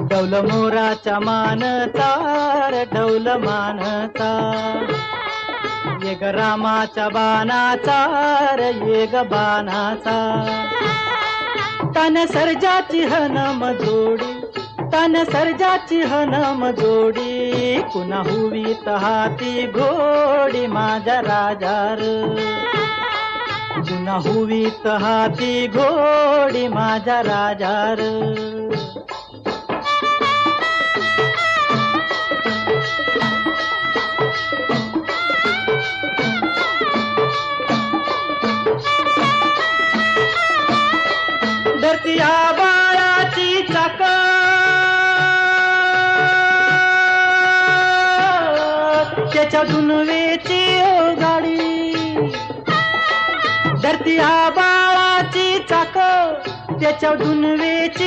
डौल मोराच्या मानचा रे डौल मानचा, ये ग रामाच्या बाणाचा रे ये ग बाणाचा, तन सर्जाची हनम जोडी, तन सर्जाची हनम जोडी, पुन्हा हुवीत हाती घोडी माझ्या राजार, पुन्हा हुवीत हाती घोडी माझ्या राजार. धरती आबाळाची चाक, त्याच्या दुनवेची गाडी, धरती आबाळाची चाक, त्याच्या दुनवेची